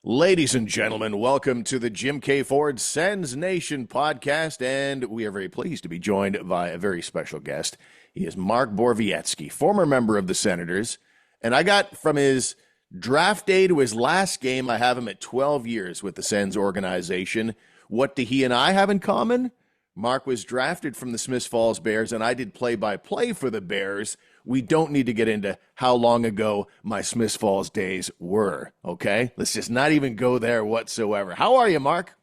Ladies and gentlemen, welcome to the Jim K. Ford Sens Nation Podcast, and we are very pleased to be joined by a very special guest. He is Mark Borowiecki, former member of the Senators, and I got from his draft day to his last game, I have him at 12 years with the Sens organization. What do he and I have in common? Mark was drafted from the Smiths Falls Bears, and I did play-by-play for the Bears. We don't need to get into how long ago my Smiths Falls days were, okay? Let's just not even go there whatsoever. How are you, Mark?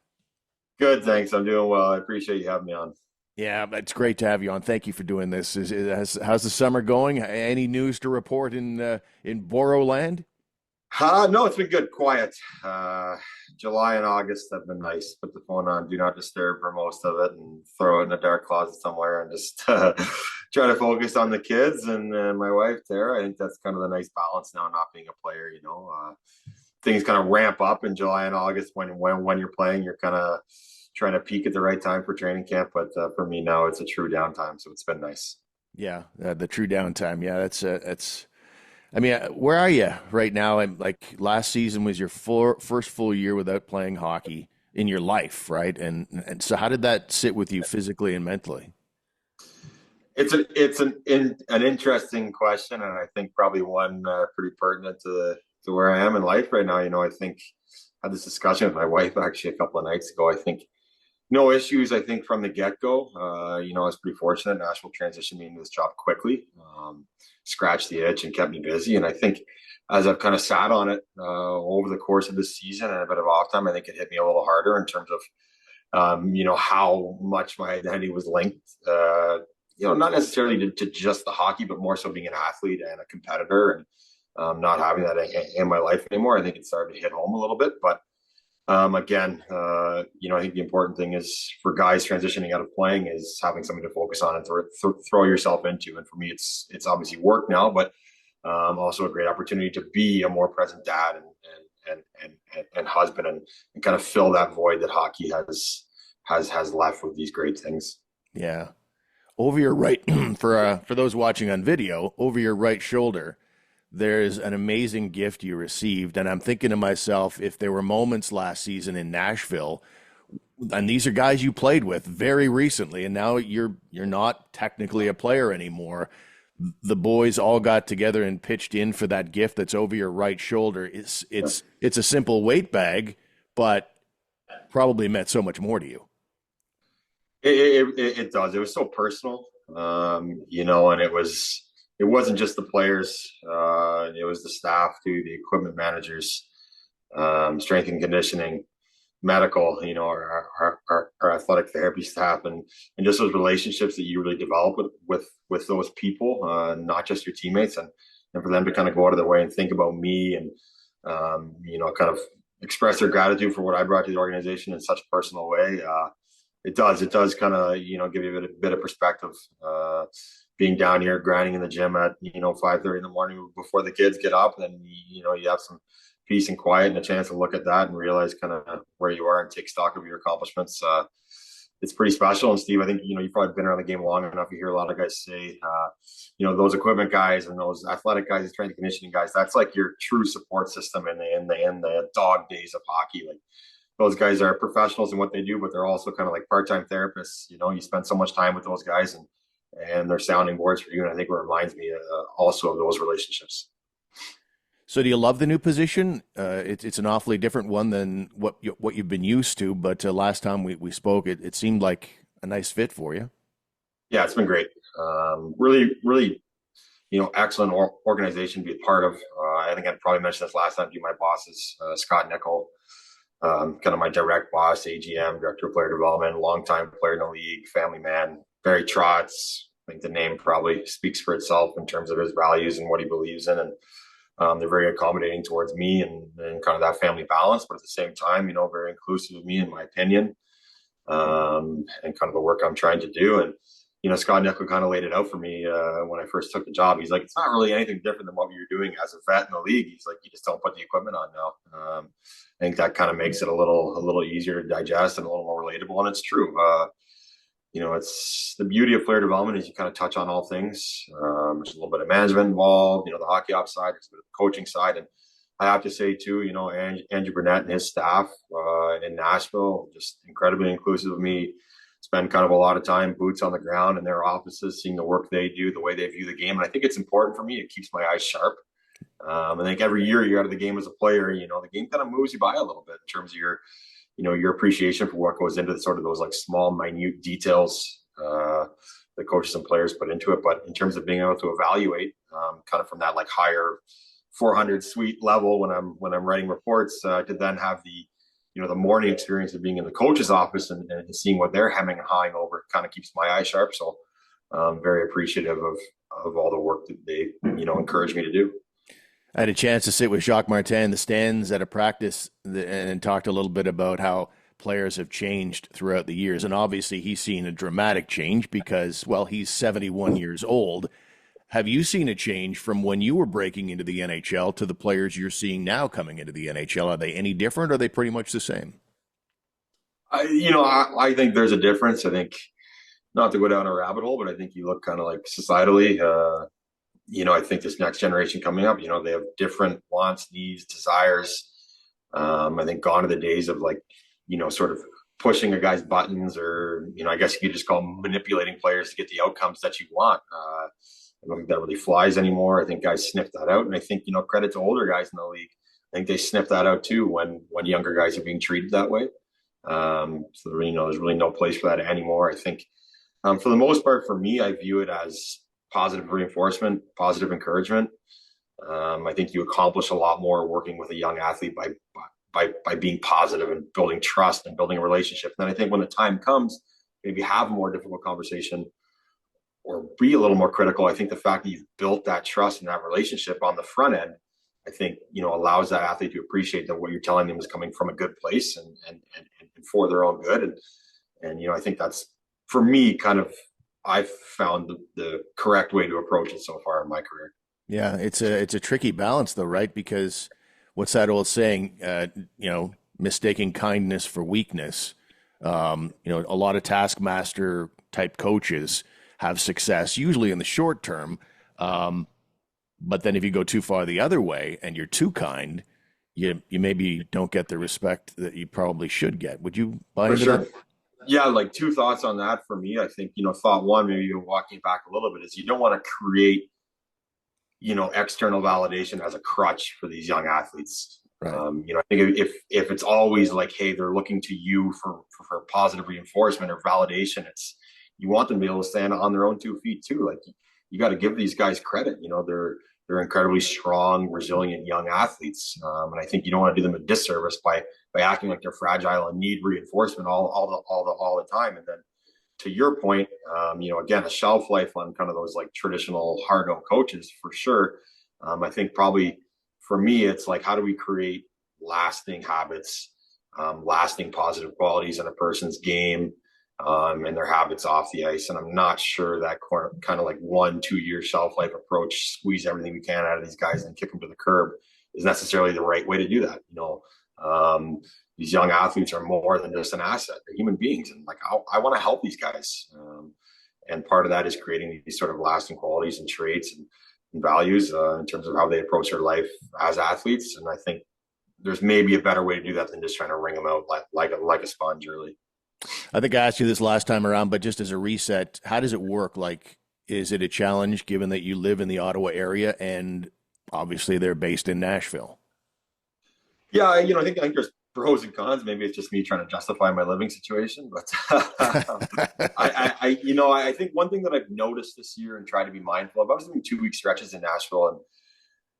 Good, thanks. I'm doing well. I appreciate you having me on. Yeah, it's great to have you on. Thank you for doing this. How's the summer going? Any news to report in Boroland? No, it's been good, quiet. July and August have been nice. Put the phone on Do Not Disturb for most of it and throw it in a dark closet somewhere and just try to focus on the kids and my wife, Tara. I think that's kind of the nice balance now, not being a player, Things kind of ramp up in July and August when you're playing. You're kind of trying to peak at the right time for training camp. But for me now, it's a true downtime. So it's been nice. Yeah, the true downtime. Yeah, that's. I mean, where are you right now? I'm like last season was your first full year without playing hockey in your life, right? And so how did that sit with you physically and mentally? It's an interesting question, and I think probably one pretty pertinent to where I am in life right now. I think I had this discussion with my wife actually a couple of nights ago. I think no issues. I think from the get go, I was pretty fortunate. Nashville transitioned me into this job quickly, scratched the itch, and kept me busy. And I think as I've kind of sat on it over the course of this season and a bit of off time, I think it hit me a little harder in terms of how much my identity was linked. Not necessarily to just the hockey, but more so being an athlete and a competitor, and not having that in my life anymore. I think it started to hit home a little bit, but. Again, I think the important thing is for guys transitioning out of playing is having something to focus on and throw yourself into. And for me, it's obviously work now, but also a great opportunity to be a more present dad and husband and kind of fill that void that hockey has left with these great things. Yeah, over your right for those watching on video, over your right shoulder. There's an amazing gift you received. And I'm thinking to myself, if there were moments last season in Nashville, and these are guys you played with very recently, and now you're not technically a player anymore. The boys all got together and pitched in for that gift that's over your right shoulder. It's a simple weight bag, but probably meant so much more to you. It does. It was so personal, and it wasn't just the players. It was the staff too, the equipment managers, strength and conditioning, medical, our athletic therapy staff, and just those relationships that you really develop with those people, not just your teammates, and for them to kind of go out of their way and think about me and kind of express their gratitude for what I brought to the organization in such a personal way. It does kind of give you a bit of perspective. Being down here grinding in the gym at 5:30 in the morning before the kids get up, and you have some peace and quiet and a chance to look at that and realize kind of where you are and take stock of your accomplishments. It's pretty special. And Steve, I think you've probably been around the game long enough. You hear a lot of guys say, those equipment guys and those athletic guys, strength and conditioning guys. That's like your true support system in the dog days of hockey. Like those guys are professionals in what they do, but they're also kind of like part-time therapists. You spend so much time with those guys and they're sounding boards for you. And I think it reminds me also of those relationships. So do you love the new position? It's an awfully different one than what you've been used to, but last time we spoke, it seemed like a nice fit for you. Yeah, it's been great. Really, really, excellent organization to be a part of. I think I probably mentioned this last time to you. My bosses, Scott Nickel, kind of my direct boss, AGM, Director of Player Development, longtime player in the league, family man, Barry Trotz. I think the name probably speaks for itself in terms of his values and what he believes in. And they're very accommodating towards me and kind of that family balance, but at the same time, very inclusive of me, in my opinion, and kind of the work I'm trying to do. And, Scott Nickel kind of laid it out for me when I first took the job. He's like, it's not really anything different than what you're doing as a vet in the league. He's like, you just don't put the equipment on now. I think that kind of makes it a little easier to digest and a little more relatable. And it's true. It's the beauty of player development is you kind of touch on all things. There's a little bit of management involved, the hockey ops side, there's a bit of the coaching side. And I have to say too, Andrew Burnett and his staff in Nashville, just incredibly inclusive of me. Spend kind of a lot of time boots on the ground in their offices, seeing the work they do, the way they view the game. And I think it's important for me. It keeps my eyes sharp. I think every year you're out of the game as a player, the game kind of moves you by a little bit in terms of your appreciation for what goes into sort of those like small, minute details the coaches and players put into it. But in terms of being able to evaluate kind of from that like higher 400 suite level when I'm writing reports to then have the morning experience of being in the coach's office and seeing what they're hemming and hawing over kind of keeps my eyes sharp. So I'm very appreciative of all the work that they, encourage me to do. I had a chance to sit with Jacques Martin in the stands at a practice and talked a little bit about how players have changed throughout the years. And obviously he's seen a dramatic change because, well, he's 71 years old. Have you seen a change from when you were breaking into the NHL to the players you're seeing now coming into the NHL? Are they any different or are they pretty much the same? I think there's a difference. I think, not to go down a rabbit hole, but I think you look kind of like societally, I think this next generation coming up, they have different wants, needs, desires. I think gone are the days of like, sort of pushing a guy's buttons or, I guess you could just call them manipulating players to get the outcomes that you want. I don't think that really flies anymore. I think guys sniff that out. And I think, credit to older guys in the league. I think they sniff that out too when younger guys are being treated that way. So, there's really no place for that anymore. I think for the most part, for me, I view it as positive reinforcement, positive encouragement. I think you accomplish a lot more working with a young athlete by being positive and building trust and building a relationship. And then I think when the time comes, maybe have a more difficult conversation or be a little more critical. I think the fact that you've built that trust and that relationship on the front end, I think, allows that athlete to appreciate that what you're telling them is coming from a good place and for their own good. And I think that's, for me, kind of, I've found the correct way to approach it so far in my career. Yeah, it's a tricky balance though, right? Because what's that old saying, mistaking kindness for weakness. A lot of taskmaster type coaches have success, usually in the short term. But then if you go too far the other way and you're too kind, you maybe don't get the respect that you probably should get. Would you buy into that? Yeah, like two thoughts on that for me. I think, thought one, maybe even walking back a little bit, is you don't want to create, external validation as a crutch for these young athletes. Right. I think if it's always like, hey, they're looking to you for positive reinforcement or validation, you want them to be able to stand on their own 2 feet too. Like you got to give these guys credit. They're incredibly strong, resilient young athletes, and I think you don't want to do them a disservice by acting like they're fragile and need reinforcement all the time. And then, to your point, again, a shelf life on kind of those like traditional hard-nosed coaches for sure. I think probably for me, it's like, how do we create lasting habits, lasting positive qualities in a person's game? And their habits off the ice. And I'm not sure that kind of like 1-2 year shelf life approach, squeeze everything we can out of these guys and kick them to the curb, is necessarily the right way to do that. These young athletes are more than just an asset. They're human beings. And like, I want to help these guys. And part of that is creating these sort of lasting qualities and traits and values in terms of how they approach their life as athletes. And I think there's maybe a better way to do that than just trying to wring them out like a sponge early. I think I asked you this last time around, but just as a reset, how does it work? Like, is it a challenge given that you live in the Ottawa area and obviously they're based in Nashville? Yeah, I think there's pros and cons. Maybe it's just me trying to justify my living situation, but I think one thing that I've noticed this year and try to be mindful of, I was doing 2-week stretches in Nashville,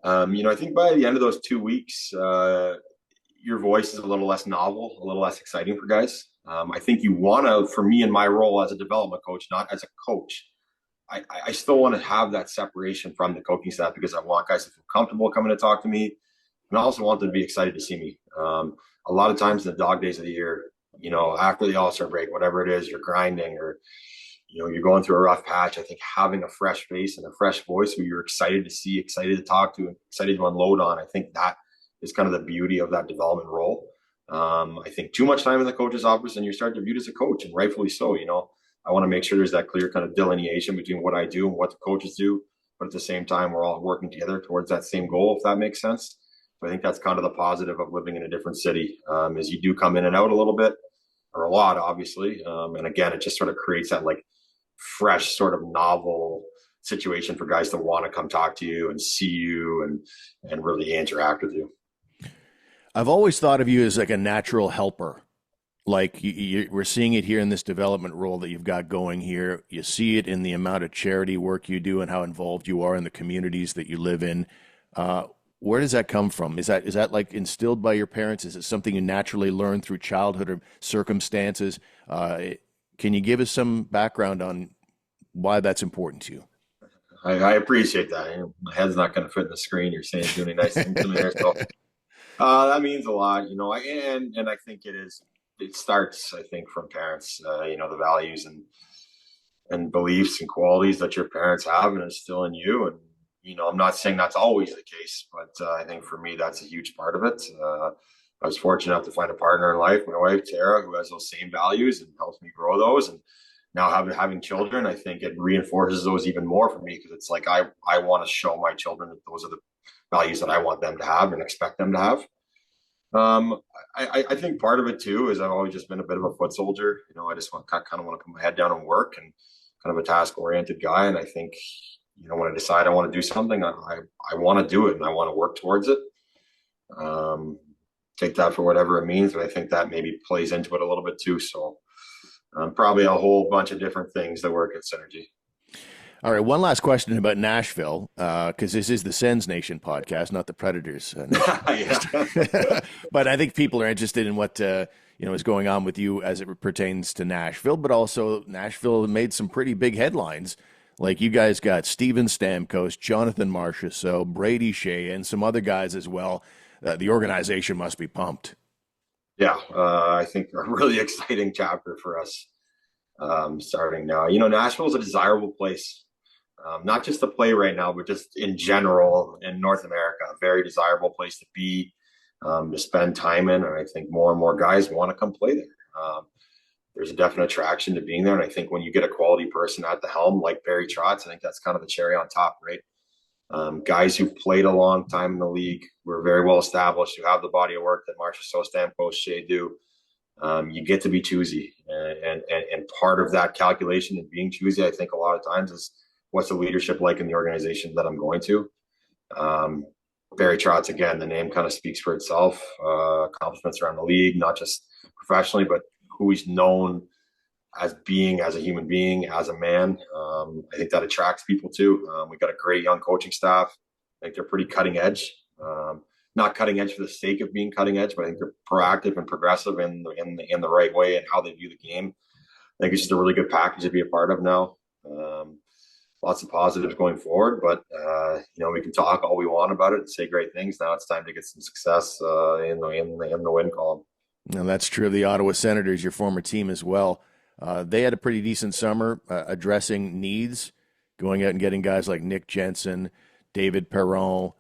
and I think by the end of those 2 weeks, your voice is a little less novel, a little less exciting for guys. I think you want to, for me in my role as a development coach, not as a coach, I still want to have that separation from the coaching staff because I want guys to feel comfortable coming to talk to me. And I also want them to be excited to see me. A lot of times in the dog days of the year, after the All-Star break, whatever it is, you're grinding or, you're going through a rough patch. I think having a fresh face and a fresh voice who you're excited to see, excited to talk to, and excited to unload on, I think that is kind of the beauty of that development role. I think too much time in the coach's office and you start to view as a coach, and rightfully so. I want to make sure there's that clear kind of delineation between what I do and what the coaches do, but at the same time, we're all working together towards that same goal, if that makes sense. So I think that's kind of the positive of living in a different city, is you do come in and out a little bit, or a lot, obviously. And again, it just sort of creates that like fresh sort of novel situation for guys to want to come talk to you and see you and really interact with you. I've always thought of you as like a natural helper. Like we're seeing it here in this development role that you've got going here. You see it in the amount of charity work you do and how involved you are in the communities that you live in. Where does that come from? Is that like instilled by your parents? Is it something you naturally learned through childhood or circumstances? Can you give us some background on why that's important to you? I appreciate that. My head's not going to fit in the screen. You're saying doing nice things to me there. So that means a lot, and I think it starts, I think, from parents, the values and beliefs and qualities that your parents have and instill in you. And, I'm not saying that's always the case, but I think for me, that's a huge part of it. I was fortunate enough to find a partner in life, my wife, Tara, who has those same values and helps me grow those. And now having children, I think it reinforces those even more for me, because it's like I want to show my children that those are the values that I want them to have and expect them to have. I think part of it too is I've always just been a bit of a foot soldier. I just kind of want to put my head down and work, and kind of a task oriented guy. And I think, when I decide I want to do something, I want to do it and I want to work towards it. Take that for whatever it means, but I think that maybe plays into it a little bit too. So probably a whole bunch of different things that work at Synergy. All right, one last question about Nashville, because this is the Sens Nation podcast, not the Predators. But I think people are interested in what is going on with you as it pertains to Nashville. But also, Nashville made some pretty big headlines. Like you guys got Steven Stamkos, Jonathan Marchessault, Brady Shea, and some other guys as well. The organization must be pumped. Yeah, I think a really exciting chapter for us starting now. Nashville is a desirable place. Not just to play right now, but just in general in North America, a very desirable place to be, to spend time in. And I think more and more guys want to come play there. There's a definite attraction to being there. And I think when you get a quality person at the helm, like Barry Trotz, I think that's kind of the cherry on top, right? Guys who've played a long time in the league, who are very well established, who have the body of work that Marchessault, Stamkos, Shea do. You get to be choosy. And part of that calculation and being choosy, I think a lot of times is, what's the leadership like in the organization that I'm going to? Barry Trotz, again, the name kind of speaks for itself. Accomplishments around the league, not just professionally, but who he's known as being as a human being, as a man. I think that attracts people too. We've got a great young coaching staff. I think they're pretty cutting edge. Not cutting edge for the sake of being cutting edge, but I think they're proactive and progressive in the right way and how they view the game. I think it's just a really good package to be a part of now. Lots of positives going forward, but we can talk all we want about it and say great things. Now it's time to get some success in the win column. Now that's true of the Ottawa Senators, your former team as well. They had a pretty decent summer addressing needs, going out and getting guys like Nick Jensen, David Perron.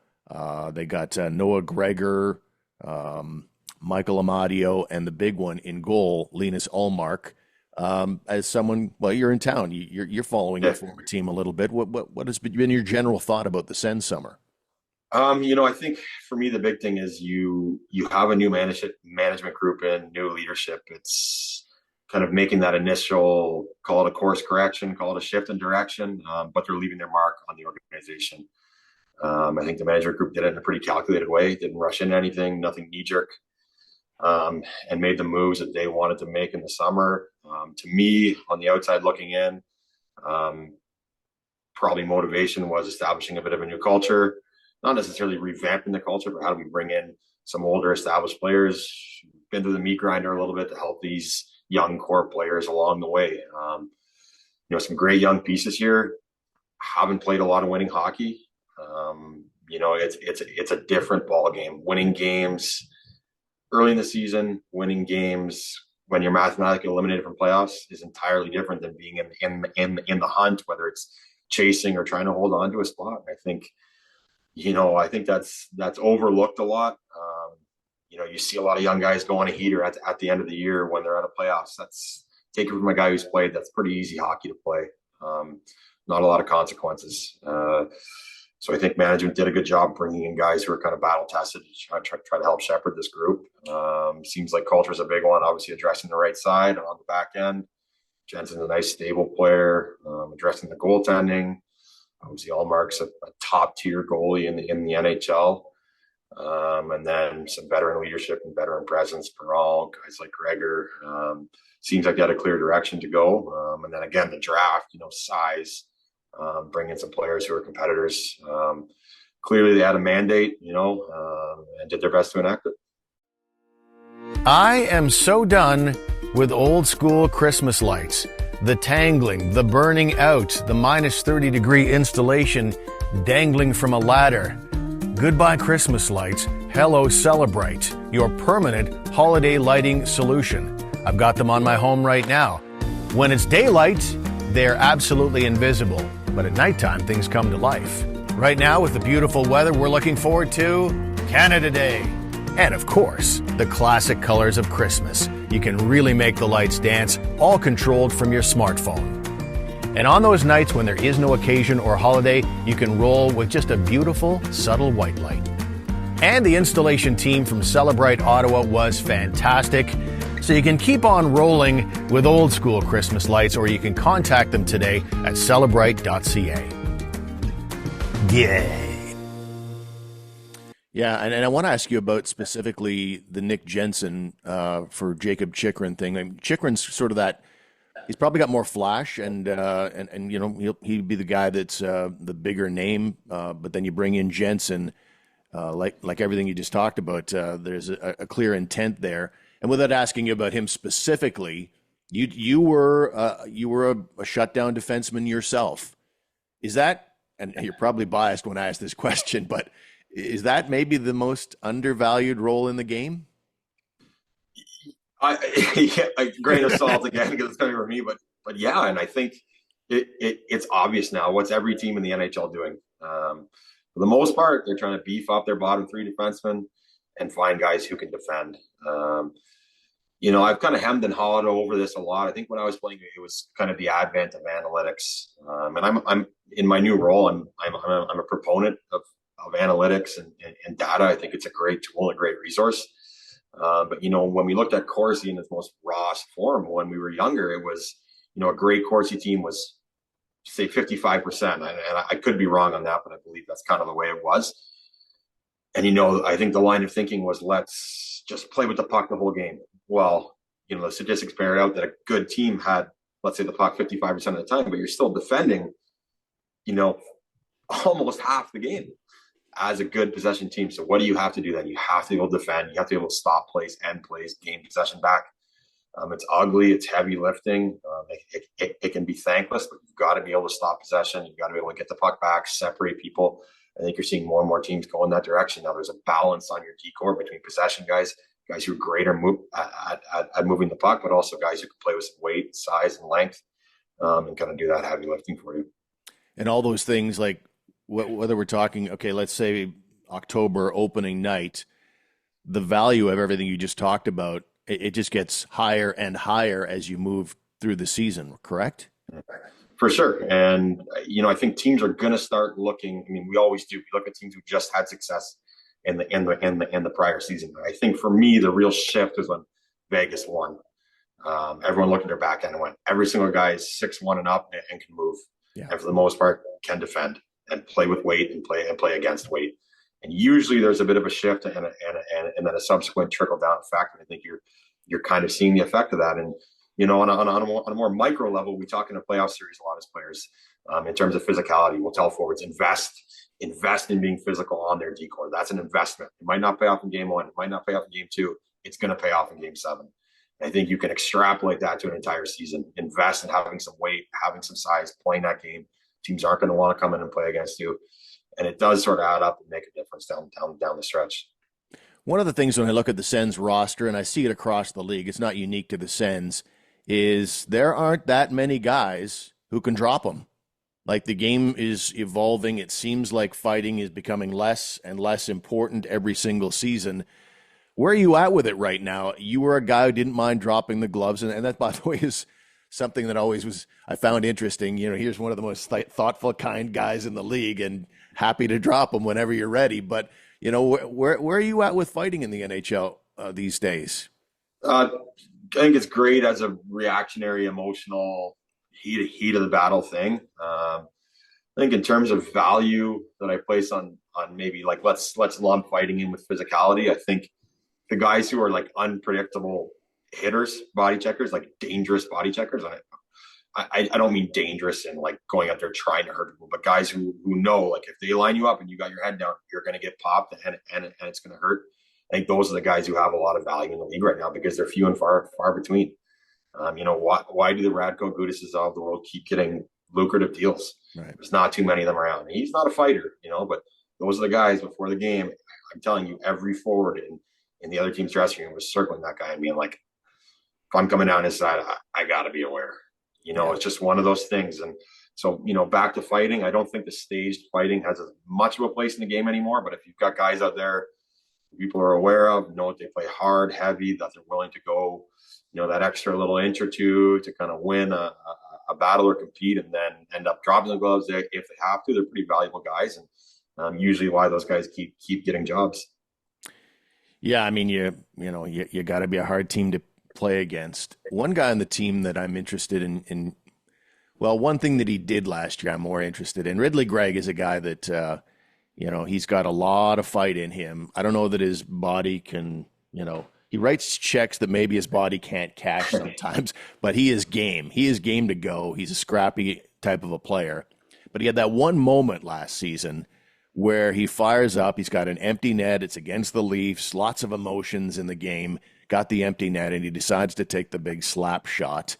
They got Noah Gregor, Michael Amadio, and the big one in goal, Linus Ullmark. As someone, well, you're in town, you're following your former team a little bit. What has been your general thought about the Sens summer? I think for me, the big thing is you have a new management group and new leadership. It's kind of making that initial, call it a course correction, call it a shift in direction, but they're leaving their mark on the organization. I think the management group did it in a pretty calculated way, didn't rush into anything, nothing knee-jerk, and made the moves that they wanted to make in the summer. To me, on the outside looking in, probably motivation was establishing a bit of a new culture, not necessarily revamping the culture, but how do we bring in some older established players, been through the meat grinder a little bit to help these young core players along the way. Some great young pieces here, haven't played a lot of winning hockey. It's a different ball game. Winning games early in the season, winning games when you're mathematically eliminated from playoffs is entirely different than being in the hunt, whether it's chasing or trying to hold on to a spot. I think that's overlooked a lot. You see a lot of young guys go on a heater at the end of the year when they're out of playoffs. That's, take it from a guy who's played, that's pretty easy hockey to play. Not a lot of consequences. So I think management did a good job bringing in guys who are kind of battle tested to try to help shepherd this group. Seems like culture is a big one, obviously addressing the right side on the back end. Jensen's a nice, stable player, addressing the goaltending. Obviously, Allmark's a top tier goalie in the NHL. And then some veteran leadership and veteran presence for all guys like Gregor. Seems like they had a clear direction to go. And then again, the draft, size, bring in some players who are competitors. Clearly, they had a mandate, and did their best to enact it. I am so done with old school Christmas lights. The tangling, the burning out, the minus 30-degree installation dangling from a ladder. Goodbye Christmas lights. Hello Celebrite, your permanent holiday lighting solution. I've got them on my home right now. When it's daylight, they're absolutely invisible. But at nighttime, things come to life. Right now, with the beautiful weather, we're looking forward to Canada Day. And of course, the classic colors of Christmas. You can really make the lights dance, all controlled from your smartphone. And on those nights when there is no occasion or holiday, you can roll with just a beautiful, subtle white light. And the installation team from Celebrite Ottawa was fantastic. So you can keep on rolling with old school Christmas lights, or you can contact them today at celebrite.ca. Yay! Yeah, and I want to ask you about specifically the Nick Jensen for Jacob Chychrun thing. I mean, Chychrun's sort of that. He's probably got more flash, and he'd be the guy that's the bigger name. But then you bring in Jensen, like everything you just talked about. There's a clear intent there. And without asking you about him specifically, you were a shutdown defenseman yourself. Is that? And you're probably biased when I ask this question, but is that maybe the most undervalued role in the game? Grain of salt again, because it's coming from me, but yeah, and I think it's obvious now. What's every team in the NHL doing? For the most part, they're trying to beef up their bottom three defensemen and find guys who can defend. I've kind of hemmed and hawed over this a lot. I think when I was playing, it was kind of the advent of analytics, and I'm in my new role. I'm a proponent of analytics and data. I think it's a great tool and a great resource. But when we looked at Corsi in its most raw form when we were younger, it was, a great Corsi team was, say, 55%. And I could be wrong on that, but I believe that's kind of the way it was. And, I think the line of thinking was, let's just play with the puck the whole game. Well, the statistics bear out that a good team had, let's say, the puck 55% of the time, but you're still defending, almost half the game as a good possession team. So what do you have to do then? You have to be able to defend. You have to be able to stop plays, end plays, gain possession back. It's ugly. It's heavy lifting. It can be thankless, but you've got to be able to stop possession. You've got to be able to get the puck back, separate people. I think you're seeing more and more teams go in that direction. Now there's a balance on your D-core between possession guys who are great at moving the puck, but also guys who can play with some weight, size, and length, and kind of do that heavy lifting for you. And all those things, like whether we're talking, okay, let's say October opening night, the value of everything you just talked about, it just gets higher and higher as you move through the season, correct? For sure. And, I think teams are going to start looking. I mean, we always do. We look at teams who just had success in the prior season. I think for me, the real shift is when Vegas won. Everyone looked at their back end and went, every single guy is 6'1" and up and can move. Yeah. And for the most part, can defend and play with weight and play against weight. And usually there's a bit of a shift and then a subsequent trickle down effect. And I think you're kind of seeing the effect of that. And, on a more micro level, we talk in a playoff series a lot as players in terms of physicality. We'll tell forwards, invest in being physical on their D-core. That's an investment. It might not pay off in game 1. It might not pay off in game 2. It's going to pay off in game 7. I think you can extrapolate that to an entire season. Invest in having some weight, having some size, playing that game. Teams aren't going to want to come in and play against you. And it does sort of add up and make a difference down the stretch. One of the things when I look at the Sens roster, and I see it across the league, it's not unique to the Sens, is there aren't that many guys who can drop them. Like, the game is evolving. It seems like fighting is becoming less and less important every single season. Where are you at with it right now? You were a guy who didn't mind dropping the gloves, and that, by the way, is something that always was I found interesting. You know, here's one of the most thoughtful, kind guys in the league, and happy to drop him whenever you're ready. But you know, where are you at with fighting in the NHL these days? I think it's great as a reactionary, emotional, heat of the battle thing. I think in terms of value that I place on maybe like let's lump fighting in with physicality. I think the guys who are like unpredictable hitters, body checkers, like dangerous body checkers. I don't mean dangerous and like going out there trying to hurt people, but guys who know like if they line you up and you got your head down, you're going to get popped and it's going to hurt. I think those are the guys who have a lot of value in the league right now because they're few and far between. You know, why do the Radko Gudises of the world keep getting lucrative deals? Right. There's not too many of them around. He's not a fighter, you know, but those are the guys before the game. I'm telling you, every forward in the other team's dressing room was circling that guy and being like, if I'm coming down his side, I got to be aware. You know, It's just one of those things. And so, you know, back to fighting, I don't think the staged fighting has as much of a place in the game anymore. But if you've got guys out there people are aware of, know that they play hard, heavy, that they're willing to go, you know, that extra little inch or two to kind of win a battle or compete and then end up dropping the gloves if they have to. They're pretty valuable guys. And usually why those guys keep getting jobs. Yeah, I mean, you got to be a hard team to play against. One guy on the team that I'm interested in, well, one thing that he did last year I'm more interested in. Ridley Greg is a guy that, he's got a lot of fight in him. I don't know that his body can, he writes checks that maybe his body can't cash sometimes, but he is game. He is game to go. He's a scrappy type of a player. But he had that one moment last season where he fires up. He's got an empty net. It's against the Leafs. Lots of emotions in the game. Got the empty net, and he decides to take the big slap shot.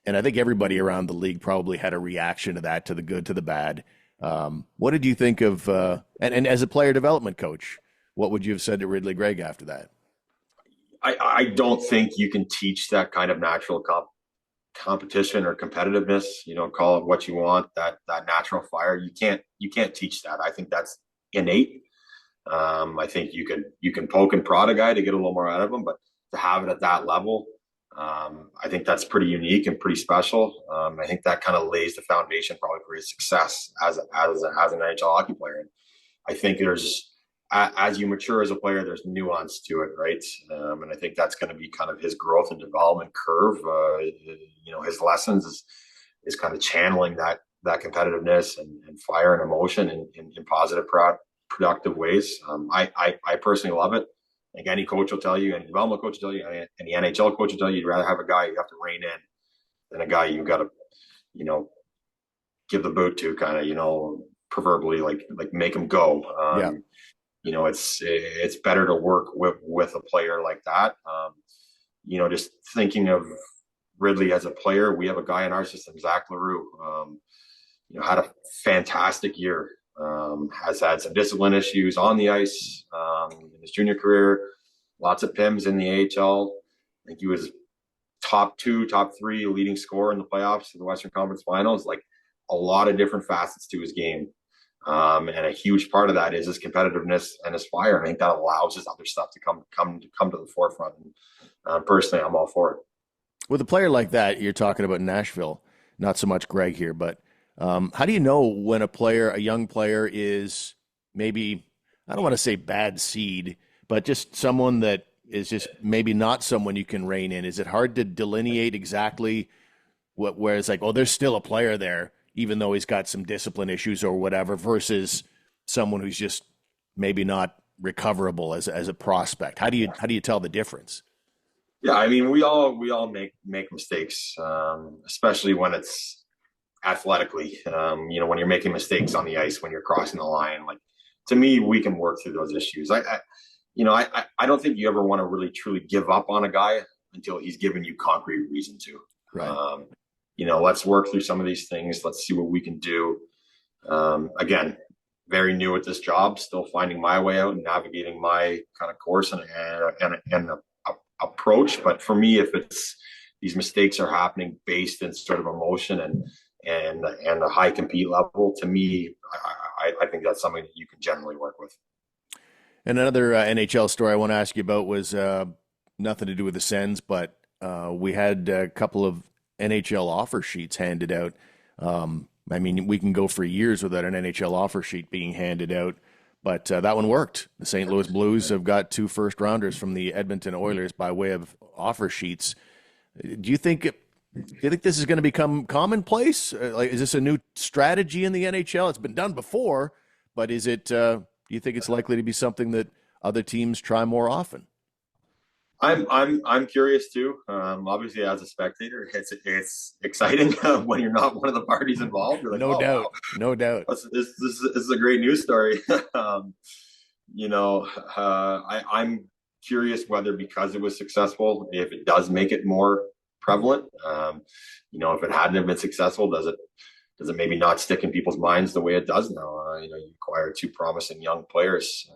And I think everybody around the league probably had a reaction to that, to the good, to the bad. What did you think of, and as a player development coach, what would you have said to Ridley Greg after that? I don't think you can teach that kind of natural competition or competitiveness, call it what you want, that natural fire. You can't teach that. I think that's innate. I think you can poke and prod a guy to get a little more out of him, but to have it at that level, I think that's pretty unique and pretty special. I think that kind of lays the foundation probably for his success as an NHL hockey player. And I think as you mature as a player, there's nuance to it, right? And I think that's going to be kind of his growth and development curve. His lessons is kind of channeling that competitiveness and fire and emotion in positive, productive ways. I personally love it. Like any coach will tell you, any development coach will tell you, any NHL coach will tell you, you'd rather have a guy you have to rein in than a guy you've got to, give the boot to, kind of, proverbially like make him go. It's better to work with a player like that. Just thinking of Ridley as a player, we have a guy in our system, Zach Leroux, had a fantastic year. Has had some discipline issues on the ice in his junior career, lots of PIMs in the AHL. I think he was top 2, top 3 leading scorer in the playoffs in the Western Conference Finals. Like a lot of different facets to his game. And a huge part of that is his competitiveness and his fire. And I think that allows his other stuff to come to the forefront. And personally, I'm all for it. With a player like that, you're talking about Nashville, not so much Greg here, but how do you know when a young player is maybe, I don't want to say bad seed, but just someone that is just maybe not someone you can rein in? Is it hard to delineate exactly where it's like, oh, there's still a player there, even though he's got some discipline issues or whatever, versus someone who's just maybe not recoverable as a prospect? How do you tell the difference? Yeah, I mean, we all make mistakes, especially when it's athletically, when you're making mistakes on the ice, when you're crossing the line. Like, to me, we can work through those issues. I don't think you ever want to really truly give up on a guy until he's given you concrete reason to. Right. Let's work through some of these things. Let's see what we can do. Again, very new at this job, still finding my way out and navigating my kind of course and approach. But for me, if it's these mistakes are happening based in sort of emotion and a high compete level, to me, I think that's something that you can generally work with. And another NHL story I want to ask you about was nothing to do with the Sens, but we had a couple of NHL offer sheets handed out. I mean, we can go for years without an NHL offer sheet being handed out, but that one worked. The St. Louis Blues have got 2 first-rounders from the Edmonton Oilers by way of offer sheets. Do you think this is going to become commonplace? Like, is this a new strategy in the NHL? It's been done before, but is it? Do you think it's likely to be something that other teams try more often? I'm curious too. Obviously, as a spectator, it's exciting when you're not one of the parties involved. You're like, No doubt, wow, no doubt. this is a great news story. I'm curious whether because it was successful, if it does make it more prevalent. If it hadn't have been successful, does it maybe not stick in people's minds the way it does now? You acquire 2 promising young players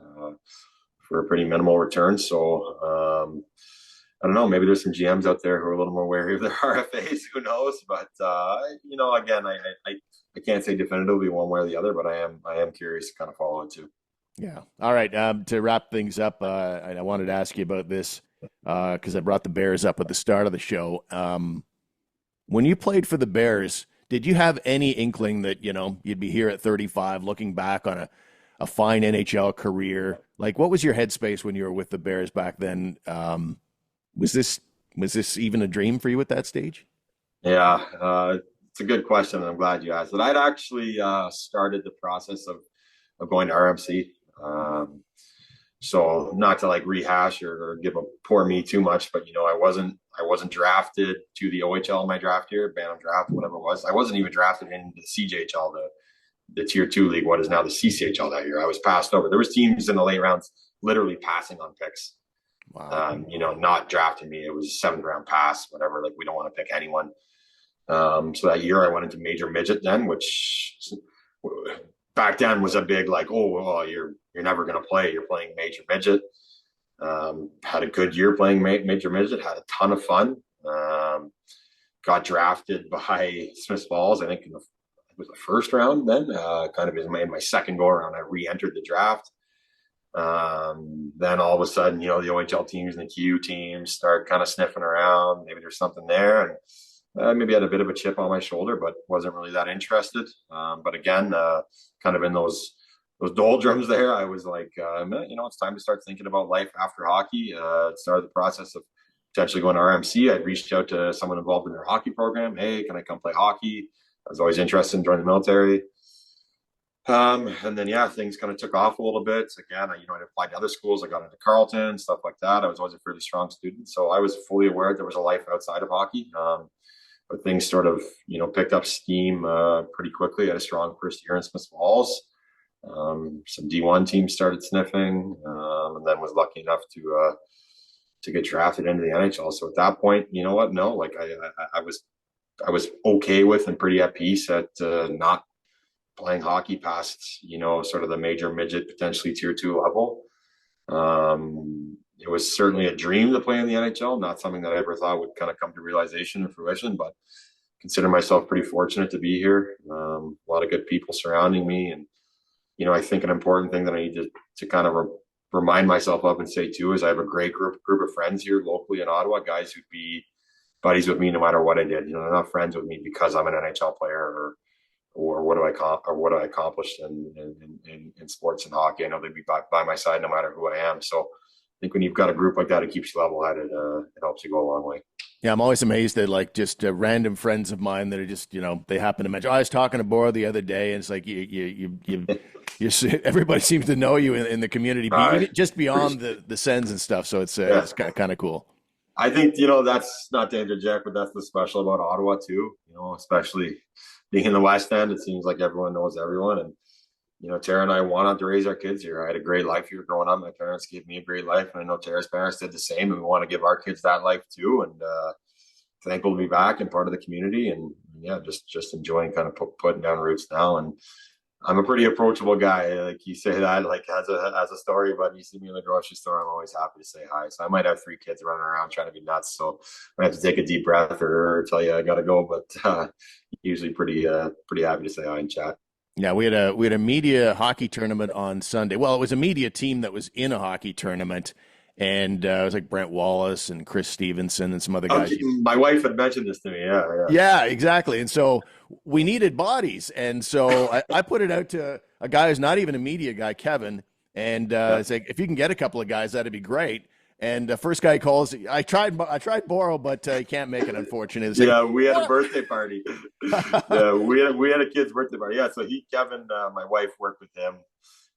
for a pretty minimal return. So I don't know. Maybe there's some GMs out there who are a little more wary of their RFAs. Who knows? But again, I can't say definitively one way or the other, but I am curious to kind of follow it too. Yeah. All right. To wrap things up, I wanted to ask you about this because I brought the Bears up at the start of the show. When you played for the Bears, did you have any inkling that you'd be here at 35, looking back on a fine NHL career? Like, what was your headspace when you were with the Bears back then? Was this even a dream for you at that stage? Yeah, it's a good question, and I'm glad you asked it. I'd actually started the process of going to RMC. So not to like rehash or give a poor me too much, but I wasn't drafted to the OHL in my draft year, Bantam draft, whatever it was. I wasn't even drafted into the CJHL, the Tier 2 league, what is now the CCHL that year. I was passed over. There was teams in the late rounds literally passing on picks. Wow. Not drafting me. It was a 7th round pass, whatever. Like, we don't want to pick anyone. So that year I went into major midget then, which back then was a big like, oh, you're never going to play. You're playing major midget. Had a good year playing major midget. Had a ton of fun. Got drafted by Smiths Falls, I think it was the 1st round then. Kind of in my second go around, I re-entered the draft. Then all of a sudden, the OHL teams and the QU teams start kind of sniffing around. Maybe there's something there, and maybe had a bit of a chip on my shoulder, but wasn't really that interested. But again, kind of in those doldrums there, I was like, it's time to start thinking about life after hockey. Started the process of potentially going to RMC. I'd reached out to someone involved in their hockey program. Hey, can I come play hockey? I was always interested in joining the military. And then, things kind of took off a little bit. Again, I applied to other schools. I got into Carleton, stuff like that. I was always a fairly strong student. So I was fully aware there was a life outside of hockey. But things sort of, picked up steam pretty quickly. I had a strong first year in Smiths Falls. Some D1 teams started sniffing, and then was lucky enough to get drafted into the NHL. So at that point, you know what? No, like I was okay with and pretty at peace at not playing hockey past, sort of the major midget, potentially Tier 2 level. It was certainly a dream to play in the NHL, not something that I ever thought would kind of come to realization and fruition, but consider myself pretty fortunate to be here. A lot of good people surrounding me. And, I think an important thing that I need to kind of remind myself of and say too, is I have a great group of friends here locally in Ottawa, guys who'd be buddies with me no matter what I did. They're not friends with me because I'm an NHL player or what I accomplished in sports and hockey. I know they'd be by my side no matter who I am. So I think when you've got a group like that, it keeps you level-headed. It helps you go a long way. Yeah, I'm always amazed at like just random friends of mine that are just they happen to mention. I was talking to Boro the other day, and it's like you everybody seems to know you in the community, just beyond the Sens and stuff. So it's kind of cool. I think that's not to interject, but that's the special about Ottawa too. Especially being in the West End, it seems like everyone knows everyone. And, Tara and I wanted to raise our kids here. I had a great life here growing up. My parents gave me a great life. And I know Tara's parents did the same. And we want to give our kids that life too. And thankful to be back and part of the community. And just enjoying kind of putting down roots now. And I'm a pretty approachable guy. Like you say that like as a story, but you see me in the grocery store, I'm always happy to say hi. So I might have 3 kids running around trying to be nuts. So I have to take a deep breath or tell you I got to go. But usually pretty happy to say hi and chat. Yeah, we had a media hockey tournament on Sunday. Well, it was a media team that was in a hockey tournament, And it was like Brent Wallace and Chris Stevenson and some other guys. My wife had mentioned this to me. Yeah, exactly. And so we needed bodies. And so I put it out to a guy who's not even a media guy, Kevin. And it's like, if you can get a couple of guys, that'd be great. And the first guy calls, I tried Boro, but he can't make it, unfortunately. Like, we had a birthday party. we had a kid's birthday party. Yeah, so Kevin, my wife worked with him.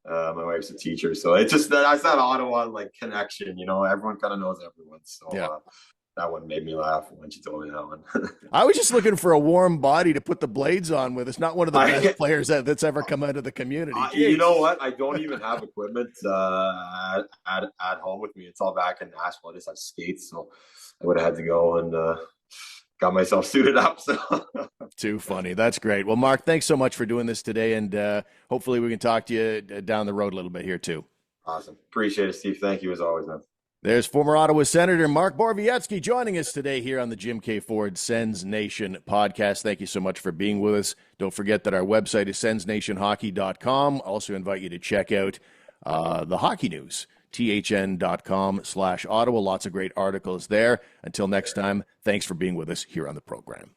My wife's a teacher, so it's just that's that Ottawa like connection. Everyone kind of knows everyone. So that one made me laugh when she told me that one. I was just looking for a warm body to put the blades on with. It's not one of the best players that's ever come out of the community. You know what? I don't even have equipment at home with me. It's all back in Nashville. I just have skates, so I would have had to go and got myself suited up. So too funny. That's great. Well, Mark, thanks so much for doing this today, and hopefully we can talk to you down the road a little bit here too. Awesome. Appreciate it, Steve. Thank you as always, man. There's former Ottawa Senator Mark Borowiecki joining us today here on the Jim K. Ford Sens Nation podcast. Thank you so much for being with us. Don't forget that our website is sensnationhockey.com. Also invite you to check out the Hockey News, thn.com/Ottawa. Lots of great articles there. Until next time, thanks for being with us here on the program.